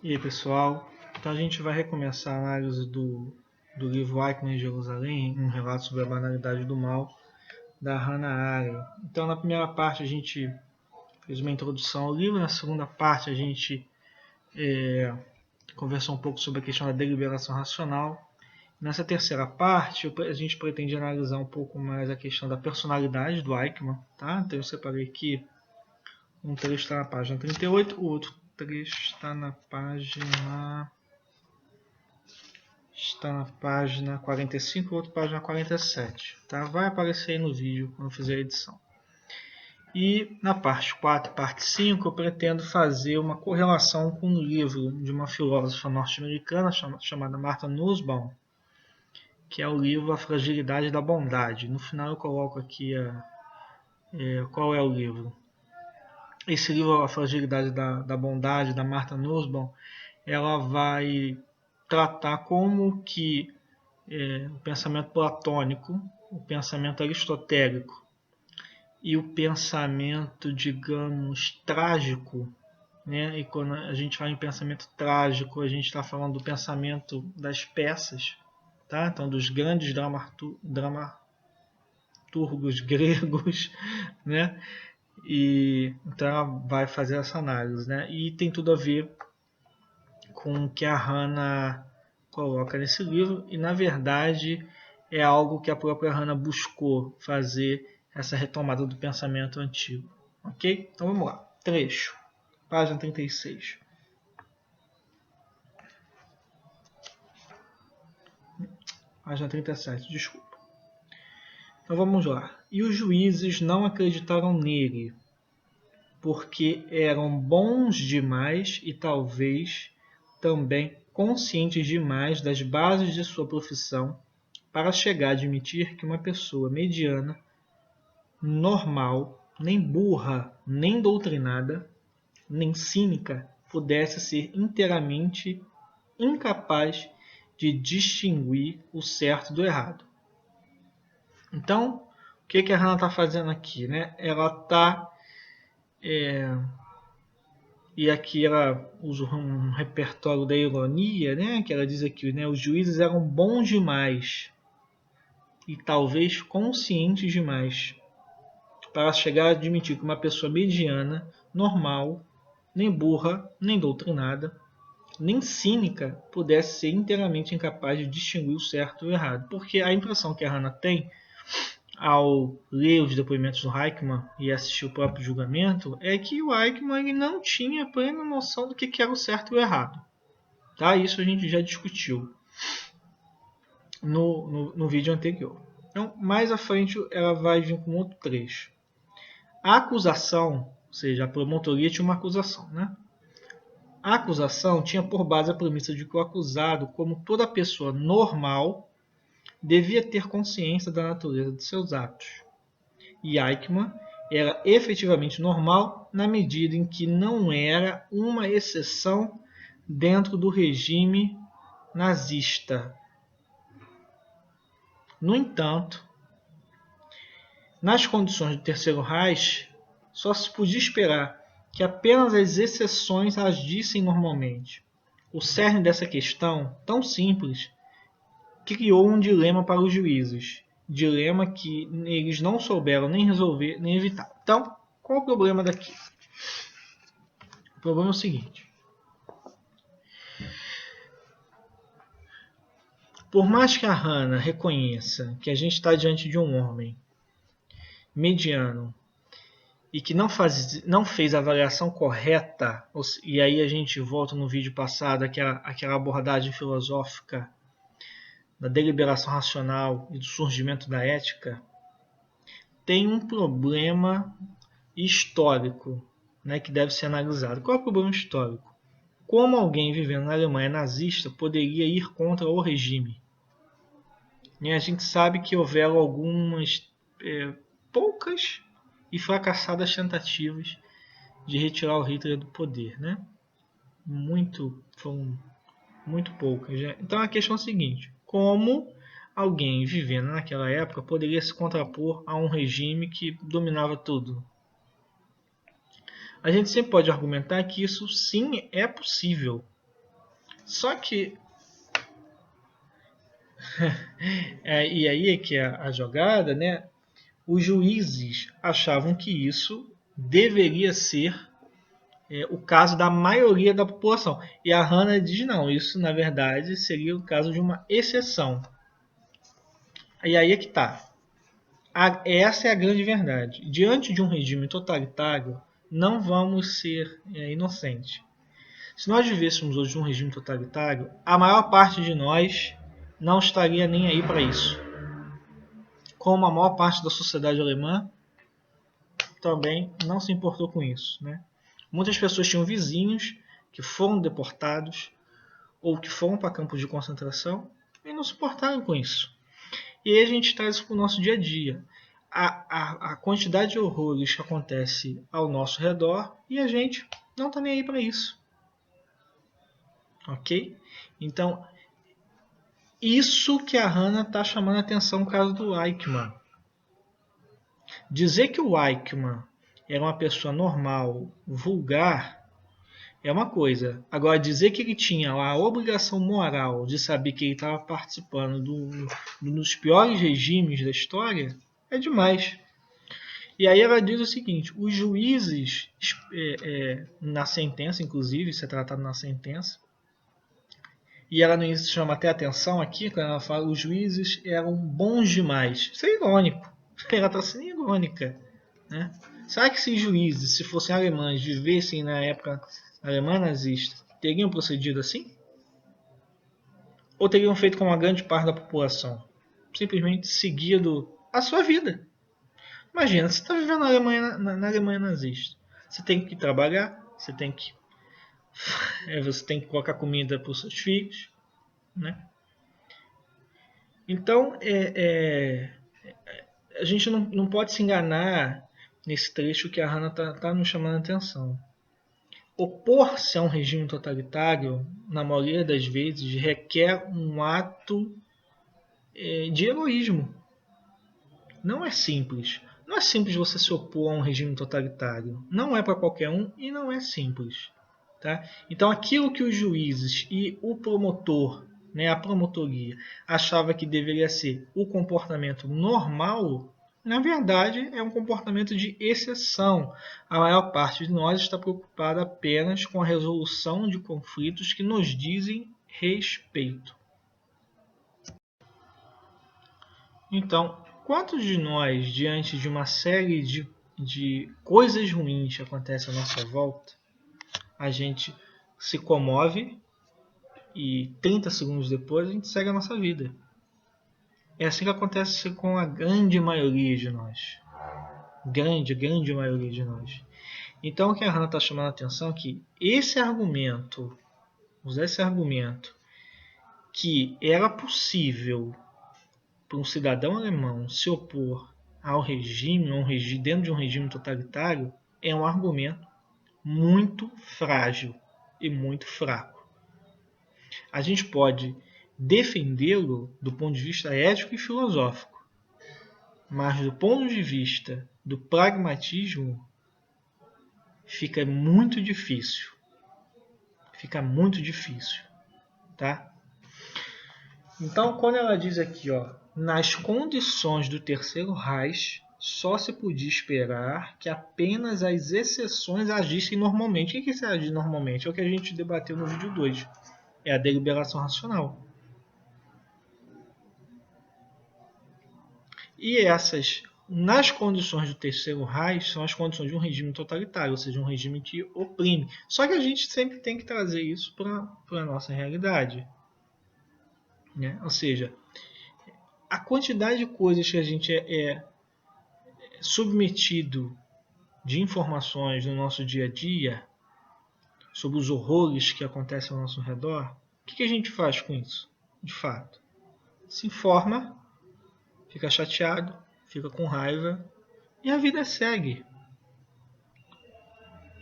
E aí, pessoal, então a gente vai recomeçar a análise do livro Eichmann em Jerusalém, um relato sobre a banalidade do mal, da Hannah Arendt. Então, na primeira parte a gente fez uma introdução ao livro, na segunda parte a gente conversou um pouco sobre a questão da deliberação racional. Nessa terceira parte, a gente pretende analisar um pouco mais a questão da personalidade do Eichmann, tá? Então eu separei aqui, um trecho está na página 38, o outro trecho está na página 45 e outro página 47. Tá? Vai aparecer aí no vídeo quando eu fizer a edição. E na parte 4 e parte 5 eu pretendo fazer uma correlação com um livro de uma filósofa norte-americana chamada Martha Nussbaum, que é o livro A Fragilidade da Bondade. No final eu coloco aqui qual é o livro. Esse livro, A Fragilidade da Bondade, da Martha Nussbaum, ela vai tratar como que o pensamento platônico, o pensamento aristotélico e o pensamento, digamos, trágico, né? E quando a gente fala em pensamento trágico, a gente está falando do pensamento das peças, tá? Então dos grandes dramaturgos gregos, né? E então ela vai fazer essa análise, né? E tem tudo a ver com o que a Hannah coloca nesse livro, e na verdade é algo que a própria Hannah buscou fazer, essa retomada do pensamento antigo. Ok? Então vamos lá. Trecho. Página 36. Página 37, desculpa. Então vamos lá. E os juízes não acreditaram nele, porque eram bons demais e talvez também conscientes demais das bases de sua profissão para chegar a admitir que uma pessoa mediana, normal, nem burra, nem doutrinada, nem cínica, pudesse ser inteiramente incapaz de distinguir o certo do errado. Então, o que a Hannah está fazendo aqui? Né? Ela está... e aqui ela usa um repertório da ironia, né? Que ela diz aqui, né? Os juízes eram bons demais e talvez conscientes demais para chegar a admitir que uma pessoa mediana, normal, nem burra, nem doutrinada, nem cínica pudesse ser inteiramente incapaz de distinguir o certo e o errado. Porque a impressão que a Hannah tem ao ler os depoimentos do Eichmann e assistir o próprio julgamento é que o Eichmann ele não tinha plena noção do que era o certo e o errado. Tá? Isso a gente já discutiu no vídeo anterior. Então, mais à frente, ela vai vir com outro trecho. A acusação, ou seja, a promotoria tinha uma acusação, né? A acusação tinha por base a premissa de que o acusado, como toda pessoa normal, devia ter consciência da natureza de seus atos. E Eichmann era efetivamente normal na medida em que não era uma exceção dentro do regime nazista. No entanto, nas condições do Terceiro Reich, só se podia esperar que apenas as exceções agissem normalmente. O cerne dessa questão, tão simples, criou um dilema para os juízes. Dilema que eles não souberam nem resolver, nem evitar. Então, qual é o problema daqui? O problema é o seguinte. Por mais que a Hannah reconheça que a gente está diante de um homem mediano e que não fez a avaliação correta, e aí a gente volta no vídeo passado, aquela abordagem filosófica da deliberação racional e do surgimento da ética, tem um problema histórico, né, que deve ser analisado. Qual é o problema histórico? Como alguém vivendo na Alemanha nazista poderia ir contra o regime? E a gente sabe que houveram algumas poucas e fracassadas tentativas de retirar o Hitler do poder, né? Foram muito poucas. Né? Então a questão é a seguinte: como alguém vivendo naquela época poderia se contrapor a um regime que dominava tudo? A gente sempre pode argumentar que isso sim é possível, Só que e aí é que é a jogada, né? Os juízes achavam que isso deveria ser o caso da maioria da população. E a Hannah diz não, isso na verdade seria o caso de uma exceção. E aí é que está. Essa é a grande verdade. Diante de um regime totalitário, não vamos ser inocentes. Se nós vivêssemos hoje um regime totalitário, a maior parte de nós não estaria nem aí para isso. Como a maior parte da sociedade alemã também não se importou com isso, né? Muitas pessoas tinham vizinhos que foram deportados ou que foram para campos de concentração e não se importaram com isso. E aí a gente traz isso para o nosso dia a dia. A quantidade de horrores que acontece ao nosso redor e a gente não está nem aí para isso. Ok? Então, isso que a Hannah está chamando a atenção no caso do Eichmann. Dizer que o Eichmann era uma pessoa normal, vulgar, é uma coisa. Agora, dizer que ele tinha a obrigação moral de saber que ele estava participando dos piores regimes da história é demais. E aí ela diz o seguinte, os juízes, na sentença, inclusive, isso é tratado na sentença, e ela nos chama até atenção aqui, quando ela fala os juízes eram bons demais. Isso é irônico. Ela está sendo irônica. Né? Será que se juízes, se fossem alemães, vivessem na época alemã nazista, teriam procedido assim? Ou teriam feito como a grande parte da população? Simplesmente seguido a sua vida. Imagina, você está vivendo na Alemanha nazista. Você tem que trabalhar, você tem que colocar comida para os seus filhos. Né? Então, a gente não pode se enganar nesse trecho que a Hannah está nos chamando a atenção. Opor-se a um regime totalitário, na maioria das vezes, requer um ato de heroísmo. Não é simples. Não é simples você se opor a um regime totalitário. Não é para qualquer um e não é simples. Tá? Então, aquilo que os juízes e o promotor, né, a promotoria, achava que deveria ser o comportamento normal, na verdade, é um comportamento de exceção. A maior parte de nós está preocupada apenas com a resolução de conflitos que nos dizem respeito. Então, quantos de nós, diante de uma série de coisas ruins que acontecem à nossa volta, a gente se comove e 30 segundos depois a gente segue a nossa vida? É assim que acontece com a grande maioria de nós. Grande maioria de nós. Então o que a Hannah está chamando a atenção é que usar esse argumento que era possível para um cidadão alemão se opor ao regime, dentro de um regime totalitário, é um argumento muito frágil e muito fraco. A gente pode defendê-lo do ponto de vista ético e filosófico, mas do ponto de vista do pragmatismo fica muito difícil. Fica muito difícil, tá? Então, quando ela diz aqui, ó, nas condições do Terceiro Reich, só se podia esperar que apenas as exceções agissem normalmente. O que é isso agir normalmente? É o que a gente debateu no vídeo 2. É a deliberação racional. E essas, nas condições do Terceiro Reich, são as condições de um regime totalitário, ou seja, um regime que oprime. Só que a gente sempre tem que trazer isso para a nossa realidade. Né? Ou seja, a quantidade de coisas que a gente é submetido de informações no nosso dia a dia sobre os horrores que acontecem ao nosso redor, o que a gente faz com isso? De fato, se informa, fica chateado, fica com raiva e a vida segue.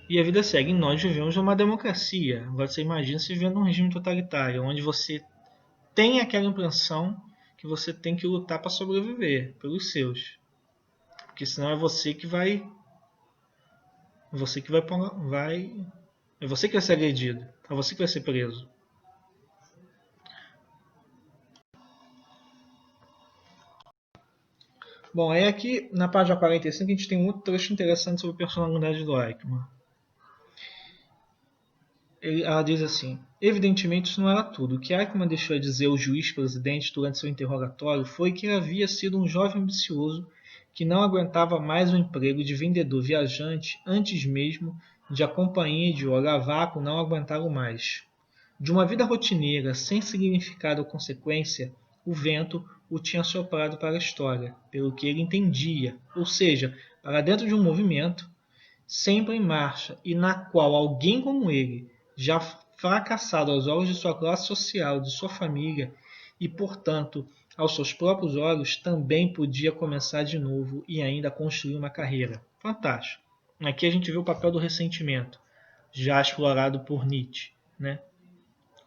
E a vida segue. E nós vivemos numa democracia. Agora você imagina se vivendo num regime totalitário, onde você tem aquela impressão que você tem que lutar para sobreviver pelos seus. Porque senão é você que vai. É você que vai ser agredido. É você que vai ser preso. Bom, aí aqui na página 45 a gente tem um outro trecho interessante sobre a personalidade do Eichmann. Ela diz assim: evidentemente isso não era tudo. O que Eichmann deixou a dizer ao juiz-presidente durante seu interrogatório foi que ele havia sido um jovem ambicioso que não aguentava mais o emprego de vendedor viajante antes mesmo de a companhia de óleo a vácuo não aguentá-lo mais. De uma vida rotineira, sem significado ou consequência, o vento o tinha soprado para a história, pelo que ele entendia, ou seja, para dentro de um movimento sempre em marcha e na qual alguém como ele, já fracassado aos olhos de sua classe social, de sua família e, portanto, aos seus próprios olhos, também podia começar de novo e ainda construir uma carreira. Fantástico. Aqui a gente vê o papel do ressentimento, já explorado por Nietzsche, né?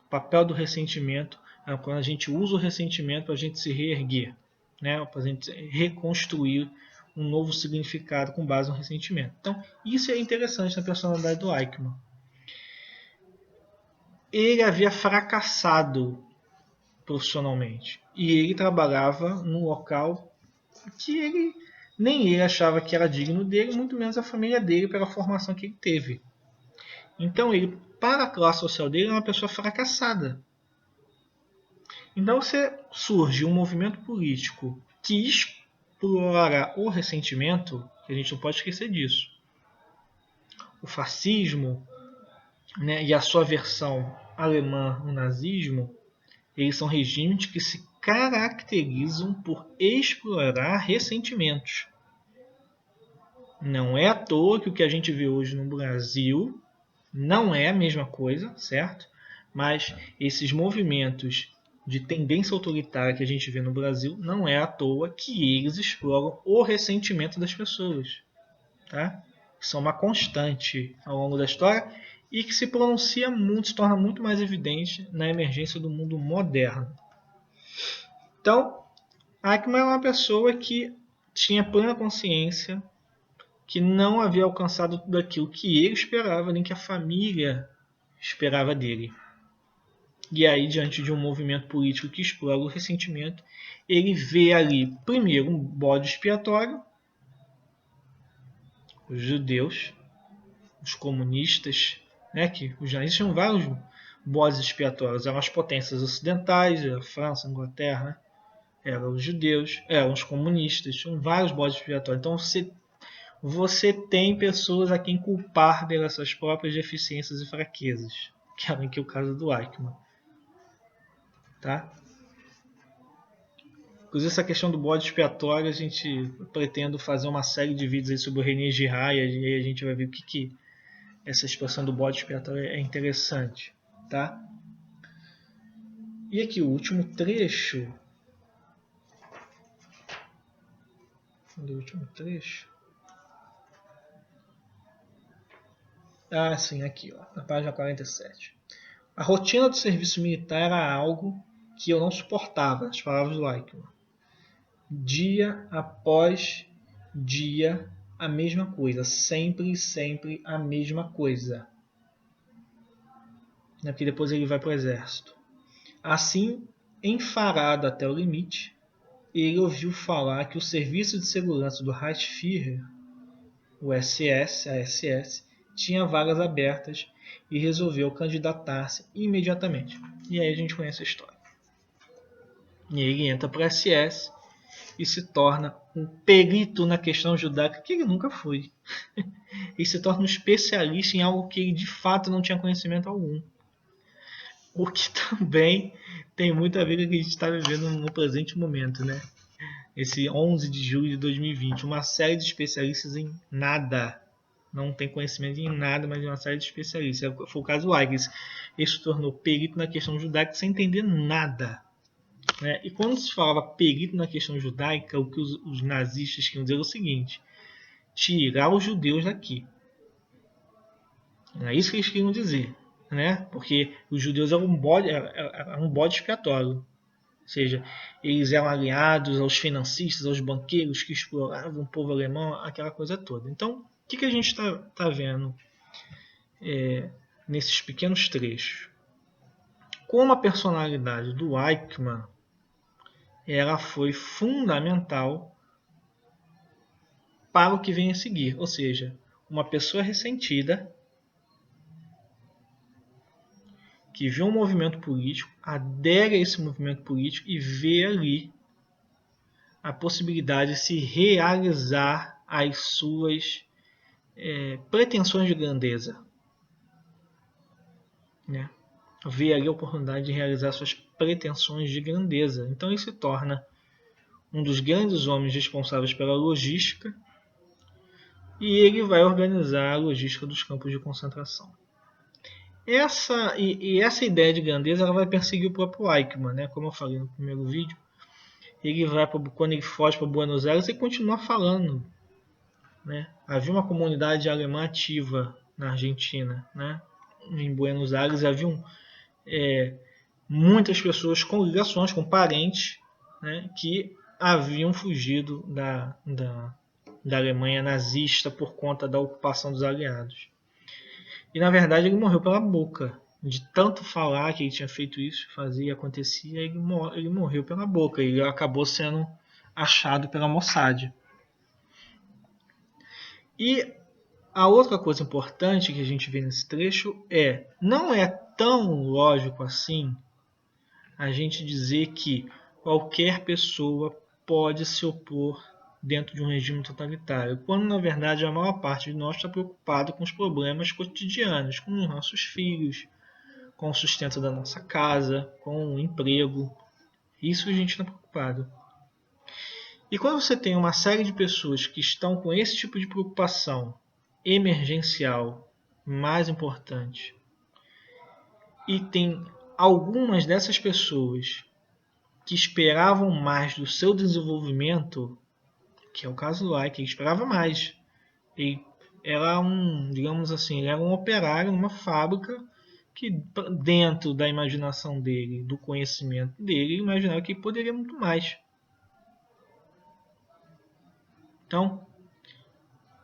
O papel do ressentimento é quando a gente usa o ressentimento para a gente se reerguer, né? Para a gente reconstruir um novo significado com base no ressentimento. Então, isso é interessante na personalidade do Eichmann. Ele havia fracassado profissionalmente e ele trabalhava num local que ele nem ele achava que era digno dele, muito menos a família dele pela formação que ele teve. Então, ele, para a classe social dele, é uma pessoa fracassada. Então, você surge um movimento político que explora o ressentimento, que a gente não pode esquecer disso. O fascismo, né, e a sua versão alemã, o nazismo, eles são regimes que se caracterizam por explorar ressentimentos. Não é à toa que o que a gente vê hoje no Brasil não é a mesma coisa, certo? Mas esses movimentos de tendência autoritária que a gente vê no Brasil, não é à toa que eles exploram o ressentimento das pessoas, tá? São uma constante ao longo da história e que se pronuncia muito, se torna muito mais evidente na emergência do mundo moderno. Então, Eichmann é uma pessoa que tinha plena consciência que não havia alcançado tudo aquilo que ele esperava, nem que a família esperava dele. E aí, diante de um movimento político que explora o ressentimento, ele vê ali, primeiro, um bode expiatório, os judeus, os comunistas, né, que os nazistas tinham vários bodes expiatórios, eram as potências ocidentais, a França, a Inglaterra, né, eram os judeus, eram os comunistas, tinham vários bodes expiatórios. Então você tem pessoas a quem culpar pelas suas próprias deficiências e fraquezas, que é o caso do Eichmann. Tá? Inclusive, essa questão do bode expiatório, a gente pretende fazer uma série de vídeos aí sobre o René Girard, e aí a gente vai ver o que essa expressão do bode expiatório é interessante. Tá? E aqui o último trecho. Do último trecho. Ah, sim, aqui, ó, na página 47. A rotina do serviço militar era algo que eu não suportava, as palavras do Eichmann. Dia após dia, a mesma coisa. Sempre, sempre a mesma coisa. Porque depois ele vai para o exército. Assim, enfarado até o limite, ele ouviu falar que o Serviço de Segurança do Reichsführer, o SS, a SS, tinha vagas abertas e resolveu candidatar-se imediatamente. E aí a gente conhece a história. E ele entra para a SS e se torna um perito na questão judaica que ele nunca foi. Ele se torna um especialista em algo que ele de fato não tinha conhecimento algum. O que também tem muito a ver com o que a gente está vivendo no presente momento, né? Esse 11 de julho de 2020, uma série de especialistas em nada. Não tem conhecimento em nada, mas uma série de especialistas. Foi o caso do Eichmann. Ele se tornou perito na questão judaica sem entender nada. Né? E quando se falava perito na questão judaica, o que os nazistas queriam dizer é o seguinte: tirar os judeus daqui. É isso que eles queriam dizer. Né? Porque os judeus eram um bode expiatório. Ou seja, eles eram aliados aos financistas, aos banqueiros que exploravam o povo alemão, aquela coisa toda. Então, o que a gente está vendo nesses pequenos trechos? Como a personalidade do Eichmann ela foi fundamental para o que vem a seguir. Ou seja, uma pessoa ressentida que vê um movimento político, adere a esse movimento político e vê ali a possibilidade de se realizar as suas pretensões de grandeza. Né? Vê ali a oportunidade de realizar suas pretensões de grandeza. Então ele se torna um dos grandes homens responsáveis pela logística e ele vai organizar a logística dos campos de concentração. Essa ideia de grandeza ela vai perseguir o próprio Eichmann, né? Como eu falei no primeiro vídeo. Ele vai quando ele foge para Buenos Aires e continua falando. Né? Havia uma comunidade alemã ativa na Argentina, né? Em Buenos Aires haviam muitas pessoas com ligações, com parentes, né? Que haviam fugido da Alemanha nazista por conta da ocupação dos aliados. E na verdade ele morreu pela boca. De tanto falar que ele tinha feito isso, fazia e acontecia, ele morreu pela boca. Ele acabou sendo achado pela Mossad. E a outra coisa importante que a gente vê nesse trecho não é tão lógico assim a gente dizer que qualquer pessoa pode se opor dentro de um regime totalitário, quando na verdade a maior parte de nós está preocupado com os problemas cotidianos, com os nossos filhos, com o sustento da nossa casa, com o emprego. Isso a gente está preocupado. E quando você tem uma série de pessoas que estão com esse tipo de preocupação emergencial, mais importante, e tem algumas dessas pessoas que esperavam mais do seu desenvolvimento, que é o caso do Ike, ele esperava mais. Ele era digamos assim, ele era um operário numa fábrica que dentro da imaginação dele, do conhecimento dele, ele imaginava que ele poderia muito mais. Então,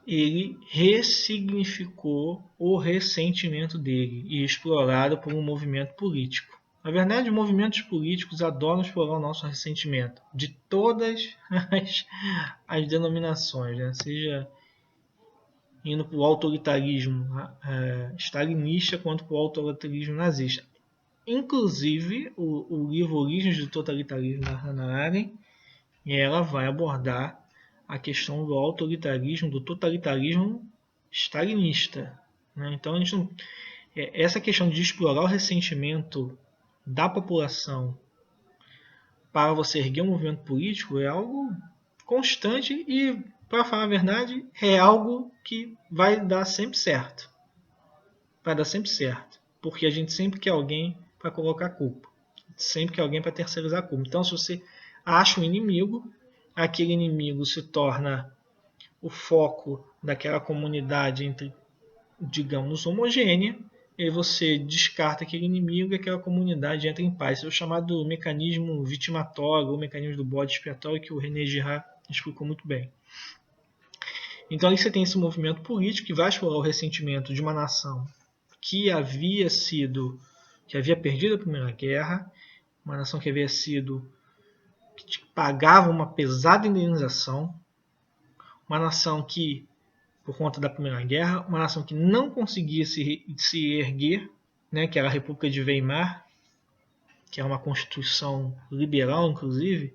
ele ressignificou o ressentimento dele e explorado por um movimento político. Na verdade, movimentos políticos adoram explorar o nosso ressentimento, de todas as denominações, né? Seja indo para o autoritarismo stalinista quanto para o autoritarismo nazista. Inclusive, o livro Origens do Totalitarismo da Hannah Arendt, ela vai abordar a questão do autoritarismo, do totalitarismo stalinista. Né? Então, essa questão de explorar o ressentimento da população para você erguer um movimento político é algo constante e, para falar a verdade, é algo que vai dar sempre certo. Vai dar sempre certo. Porque a gente sempre quer alguém para colocar a culpa. Sempre quer alguém para terceirizar a culpa. Então, se você acha um inimigo, aquele inimigo se torna o foco daquela comunidade entre, digamos, homogênea, e você descarta aquele inimigo e aquela comunidade entra em paz. Isso é o chamado mecanismo vitimatório, ou mecanismo do bode expiatório, que o René Girard explicou muito bem. Então aí você tem esse movimento político que vai explorar o ressentimento de uma nação que havia perdido a Primeira Guerra, uma nação que pagava uma pesada indenização, uma nação que, por conta da Primeira Guerra, uma nação que não conseguia se erguer, né, que era a República de Weimar, que é uma constituição liberal, inclusive,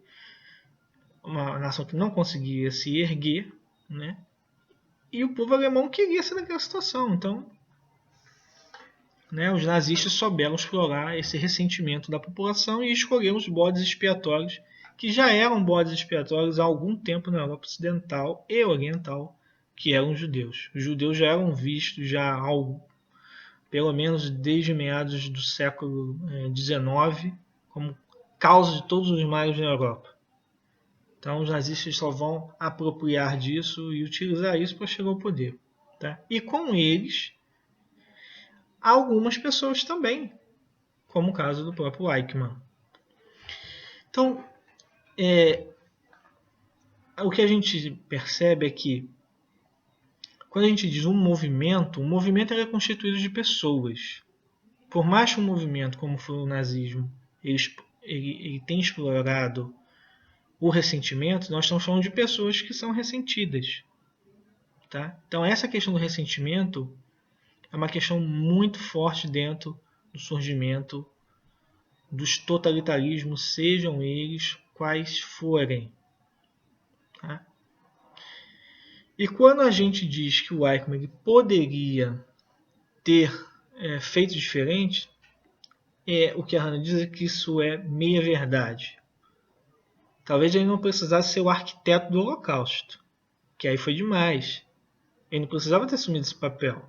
uma nação que não conseguia se erguer, né, e o povo alemão queria ser naquela situação. Então, né, os nazistas souberam explorar esse ressentimento da população e escolheram os bodes expiatórios, que já eram bodes expiatórios há algum tempo na Europa Ocidental e Oriental, que eram os judeus. Os judeus já eram vistos pelo menos desde meados do século XIX, como causa de todos os males na Europa. Então os nazistas só vão apropriar disso e utilizar isso para chegar ao poder. Tá? E com eles, algumas pessoas também, como o caso do próprio Eichmann. Então, o que a gente percebe é que quando a gente diz um movimento é constituído de pessoas. Por mais que um movimento, como foi o nazismo, ele tenha explorado o ressentimento, nós estamos falando de pessoas que são ressentidas. Tá? Então essa questão do ressentimento é uma questão muito forte dentro do surgimento dos totalitarismos, sejam eles quais forem. Tá? E quando a gente diz que o Eichmann poderia ter feito diferente, o que a Hannah diz é que isso é meia verdade. Talvez ele não precisasse ser o arquiteto do Holocausto, que aí foi demais. Ele não precisava ter assumido esse papel.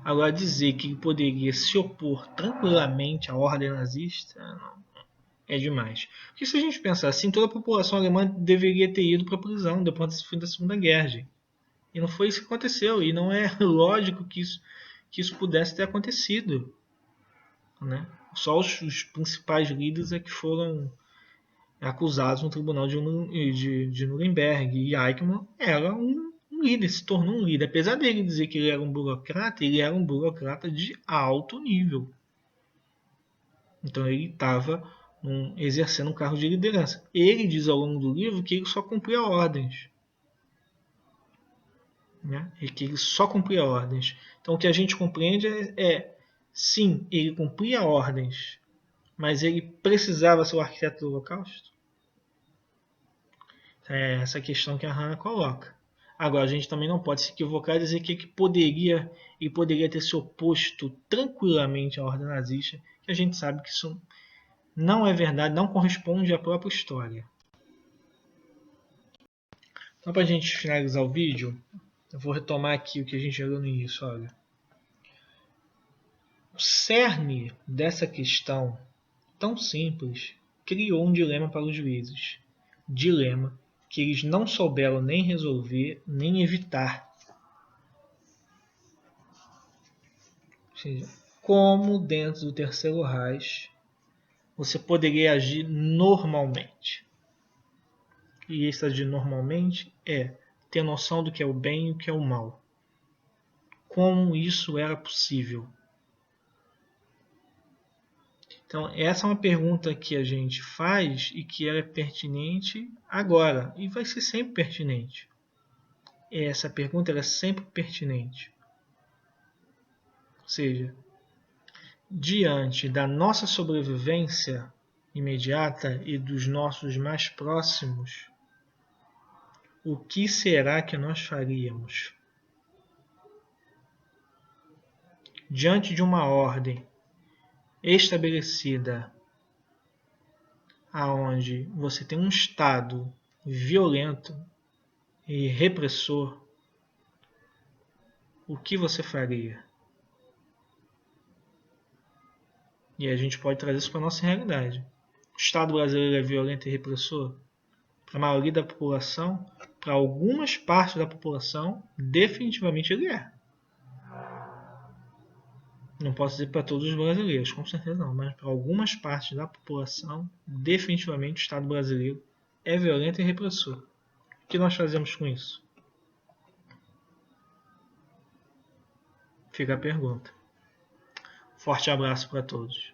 Agora, dizer que ele poderia se opor tranquilamente à ordem nazista é demais. Porque se a gente pensar assim, toda a população alemã deveria ter ido para a prisão depois do fim da Segunda Guerra. Gente. E não foi isso que aconteceu. E não é lógico que isso pudesse ter acontecido. Né? Só os principais líderes é que foram acusados no tribunal de Nuremberg. E Eichmann era um líder, se tornou um líder. Apesar dele dizer que ele era um burocrata de alto nível. Então ele estava exercendo um cargo de liderança. Ele diz ao longo do livro que ele só cumpria ordens. Né? E que ele só cumpria ordens. Então o que a gente compreende sim, ele cumpria ordens, mas ele precisava ser o arquiteto do Holocausto? É essa questão que a Hannah coloca. Agora, a gente também não pode se equivocar e dizer que ele poderia ter se oposto tranquilamente à ordem nazista, que a gente sabe que isso não é verdade, não corresponde à própria história. Então, para a gente finalizar o vídeo, eu vou retomar aqui o que a gente viu no início. Olha. O cerne dessa questão tão simples criou um dilema para os juízes. Dilema que eles não souberam nem resolver, nem evitar. Ou seja, como dentro do Terceiro Reich você poderia agir normalmente. E esse agir normalmente é ter noção do que é o bem e o que é o mal. Como isso era possível? Então, essa é uma pergunta que a gente faz e que ela é pertinente agora e vai ser sempre pertinente. Essa pergunta ela é sempre pertinente. Ou seja, diante da nossa sobrevivência imediata e dos nossos mais próximos, o que será que nós faríamos? Diante de uma ordem estabelecida aonde você tem um Estado violento e repressor, o que você faria? E a gente pode trazer isso para a nossa realidade. O Estado brasileiro é violento e repressor? Para a maioria da população, para algumas partes da população, definitivamente ele é. Não posso dizer para todos os brasileiros, com certeza não, mas para algumas partes da população, definitivamente o Estado brasileiro é violento e repressor. O que nós fazemos com isso? Fica a pergunta. Forte abraço para todos.